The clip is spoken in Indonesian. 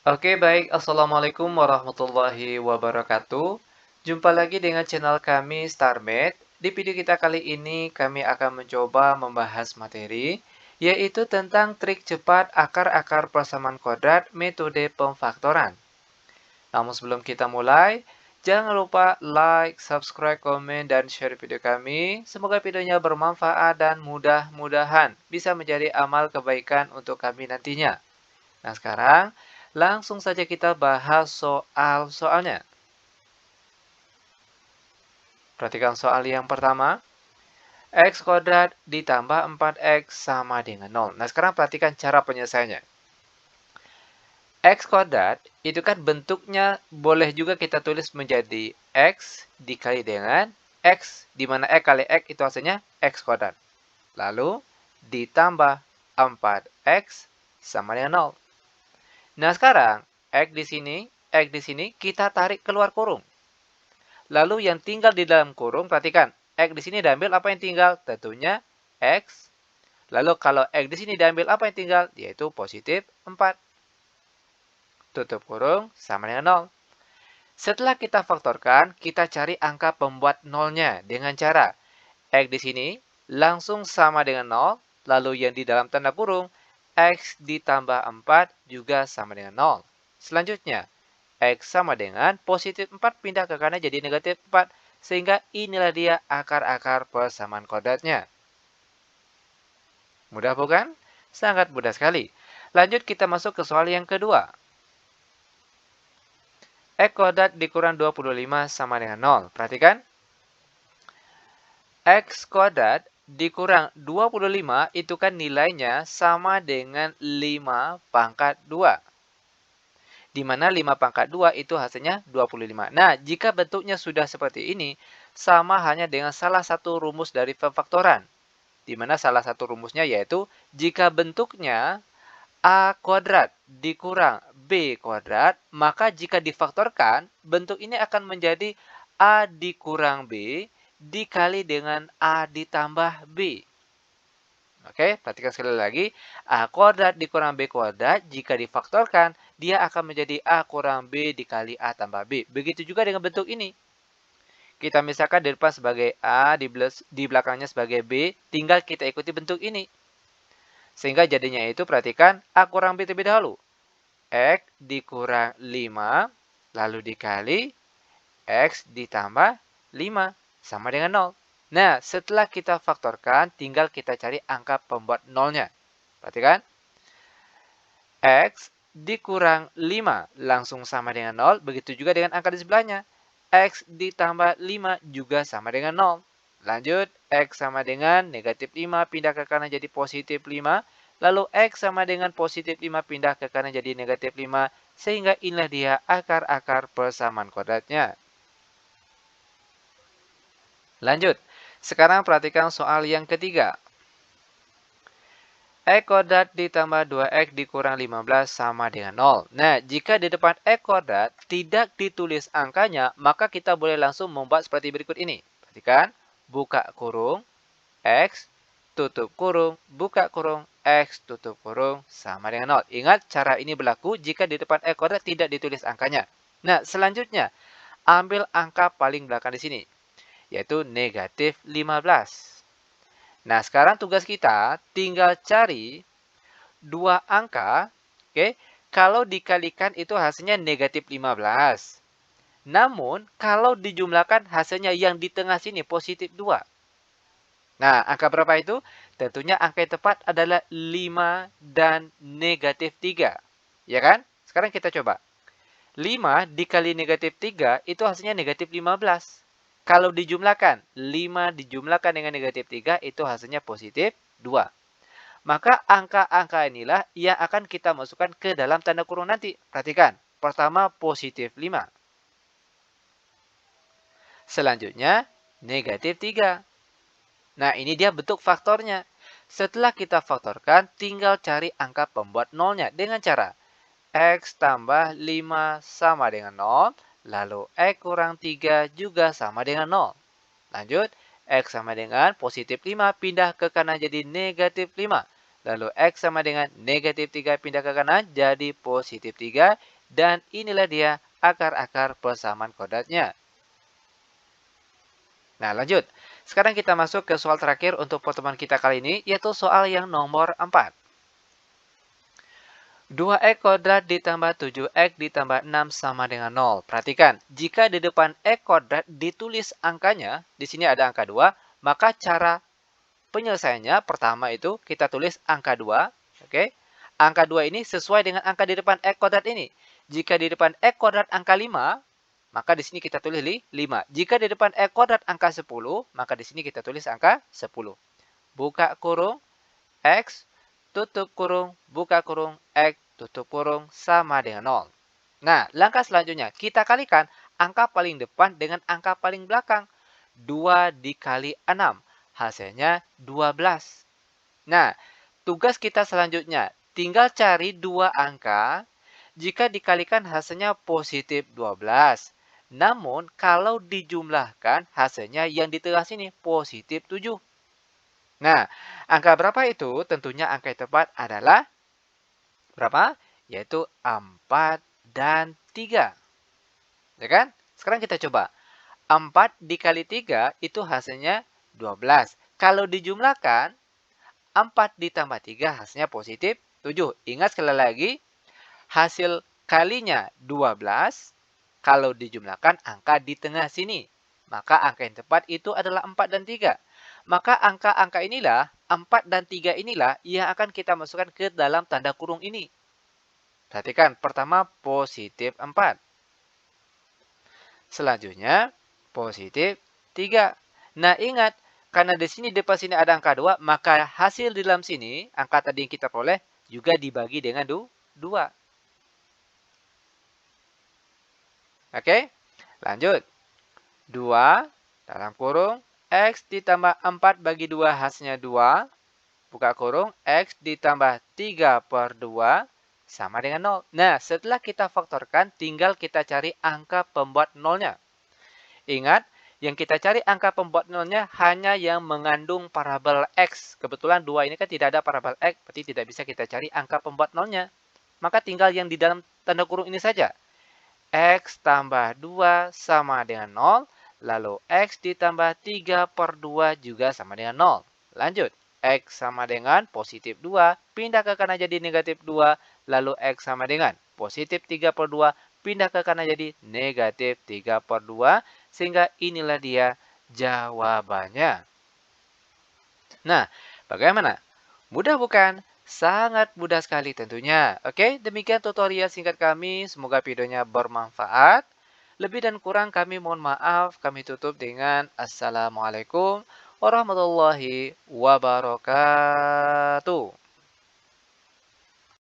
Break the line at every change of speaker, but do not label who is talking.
Oke, baik. Assalamualaikum warahmatullahi wabarakatuh. Jumpa lagi dengan channel kami StarMed. Di video kita kali ini, kami akan mencoba membahas materi, yaitu tentang trik cepat akar-akar persamaan kuadrat metode pemfaktoran. Namun sebelum kita mulai, jangan lupa like, subscribe, komen, dan share video kami. Semoga videonya bermanfaat dan mudah-mudahan bisa menjadi amal kebaikan untuk kami nantinya. Nah, sekarang langsung saja kita bahas soal-soalnya. Perhatikan soal yang pertama. X kuadrat ditambah 4X sama dengan 0. Nah, sekarang perhatikan cara penyelesaiannya. X kuadrat itu kan bentuknya boleh juga kita tulis menjadi X dikali dengan X, di mana X kali X itu hasilnya X kuadrat. Lalu ditambah 4X sama dengan 0. Nah, sekarang X di sini kita tarik keluar kurung. Lalu yang tinggal di dalam kurung, perhatikan, X di sini diambil, apa yang tinggal? Tentunya X. Lalu kalau X di sini diambil, apa yang tinggal? Yaitu positif 4. Tutup kurung sama dengan 0. Setelah kita faktorkan, kita cari angka pembuat nolnya dengan cara X di sini langsung sama dengan 0. Lalu yang di dalam tanda kurung, X ditambah 4 juga sama dengan 0. Selanjutnya, X sama dengan positif 4 pindah ke kanan jadi negatif 4. Sehingga inilah dia akar-akar persamaan kuadratnya. Mudah bukan? Sangat mudah sekali. Lanjut kita masuk ke soal yang kedua. X kuadrat dikurang 25 sama dengan 0. Perhatikan. X kuadrat dikurang 25 itu kan nilainya sama dengan 5 pangkat 2. Di mana 5 pangkat 2 itu hasilnya 25. Nah, jika bentuknya sudah seperti ini, sama hanya dengan salah satu rumus dari pemfaktoran. Di mana salah satu rumusnya yaitu jika bentuknya A kuadrat dikurang B kuadrat, maka jika difaktorkan, bentuk ini akan menjadi A dikurang B dikali dengan A ditambah B. Oke, perhatikan sekali lagi. A kuadrat dikurang B kuadrat, jika difaktorkan, dia akan menjadi A kurang B dikali A tambah B. Begitu juga dengan bentuk ini. Kita misalkan di depan sebagai A, di belakangnya sebagai B, tinggal kita ikuti bentuk ini. Sehingga jadinya itu, perhatikan, A kurang B terlebih dahulu. X dikurang 5, lalu dikali X ditambah 5, sama dengan 0. Nah, setelah kita faktorkan, tinggal kita cari angka pembuat nolnya. Perhatikan. X dikurang 5 langsung sama dengan 0. Begitu juga dengan angka di sebelahnya. X ditambah 5 juga sama dengan 0. Lanjut, X sama dengan negatif 5 pindah ke kanan jadi positif 5. Lalu X sama dengan positif 5 pindah ke kanan jadi negatif 5. Sehingga inilah dia akar-akar persamaan kuadratnya. Lanjut, sekarang perhatikan soal yang ketiga. X kuadrat ditambah 2X dikurang 15 sama dengan 0. Nah, jika di depan X kuadrat tidak ditulis angkanya, maka kita boleh langsung membuat seperti berikut ini. Perhatikan, buka kurung, X, tutup kurung, buka kurung, X, tutup kurung, sama dengan 0. Ingat, cara ini berlaku jika di depan X kuadrat tidak ditulis angkanya. Nah, selanjutnya, ambil angka paling belakang di sini, yaitu negatif 15. Nah, sekarang tugas kita tinggal cari dua angka, oke? Kalau dikalikan itu hasilnya negatif 15. Namun, kalau dijumlahkan hasilnya yang di tengah sini positif 2. Nah, angka berapa itu? Tentunya angka yang tepat adalah 5 dan negatif 3. Ya kan? Sekarang kita coba. 5 dikali negatif 3 itu hasilnya negatif 15. Kalau dijumlahkan, 5 dijumlahkan dengan negatif 3 itu hasilnya positif 2. Maka angka-angka inilah yang akan kita masukkan ke dalam tanda kurung nanti. Perhatikan, pertama positif 5. Selanjutnya negatif 3. Nah, ini dia bentuk faktornya. Setelah kita faktorkan, tinggal cari angka pembuat nolnya dengan cara X tambah 5 sama dengan 0. Lalu X kurang 3 juga sama dengan 0. Lanjut, X sama dengan positif 5 pindah ke kanan jadi negatif 5. lalu X sama dengan negatif 3 pindah ke kanan jadi positif 3. Dan inilah dia akar-akar persamaan kodratnya. Nah, lanjut. Sekarang kita masuk ke soal terakhir untuk pertemuan kita kali ini, yaitu soal yang nomor 4. 2x kuadrat ditambah 7x ditambah 6 sama dengan 0. Perhatikan, jika di depan x kuadrat ditulis angkanya, di sini ada angka 2, maka cara penyelesaiannya pertama itu kita tulis angka 2. Oke? Angka 2 ini sesuai dengan angka di depan x kuadrat ini. Jika di depan x kuadrat angka 5, maka di sini kita tulis 5. Jika di depan x kuadrat angka 10, maka di sini kita tulis angka 10. Buka kurung, X, tutup kurung, buka kurung, X, tutup kurung, sama dengan 0. Nah, langkah selanjutnya, kita kalikan angka paling depan dengan angka paling belakang. 2 dikali 6, hasilnya 12. Nah, tugas kita selanjutnya, tinggal cari dua angka. Jika dikalikan hasilnya positif 12. Namun, kalau dijumlahkan hasilnya yang di tengah sini positif 7. Nah, angka berapa itu? Tentunya angka yang tepat adalah berapa? Yaitu 4 dan 3. Ya kan? Sekarang kita coba. 4 dikali 3 itu hasilnya 12. Kalau dijumlahkan, 4 ditambah 3 hasilnya positif 7. Ingat sekali lagi, hasil kalinya 12. Kalau dijumlahkan angka di tengah sini. Maka angka yang tepat itu adalah 4 dan 3. Maka angka-angka inilah, 4 dan 3 inilah yang akan kita masukkan ke dalam tanda kurung ini. Perhatikan, pertama positif 4. Selanjutnya positif 3. Nah, ingat, karena di sini depan sini ada angka 2, maka hasil di dalam sini, angka tadi yang kita peroleh, juga dibagi dengan 2. Oke, lanjut. 2 dalam kurung X ditambah 4 bagi 2 hasilnya 2. Buka kurung X ditambah 3 per 2 sama dengan 0. Nah, setelah kita faktorkan, tinggal kita cari angka pembuat nolnya. Ingat, yang kita cari angka pembuat nolnya hanya yang mengandung parabel X. Kebetulan 2 ini kan tidak ada parabel X, berarti tidak bisa kita cari angka pembuat nolnya. Maka tinggal yang di dalam tanda kurung ini saja. X tambah 2 sama dengan 0. Lalu X ditambah 3 per 2 juga sama dengan 0. Lanjut. X sama dengan positif 2. Pindah ke kanan jadi negatif 2. Lalu X sama dengan positif 3 per 2. Pindah ke kanan jadi negatif 3 per 2. Sehingga inilah dia jawabannya. Nah, bagaimana? Mudah bukan? Sangat mudah sekali tentunya. Oke, demikian tutorial singkat kami. Semoga videonya bermanfaat. Lebih dan kurang kami mohon maaf. Kami tutup dengan Assalamualaikum warahmatullahi wabarakatuh.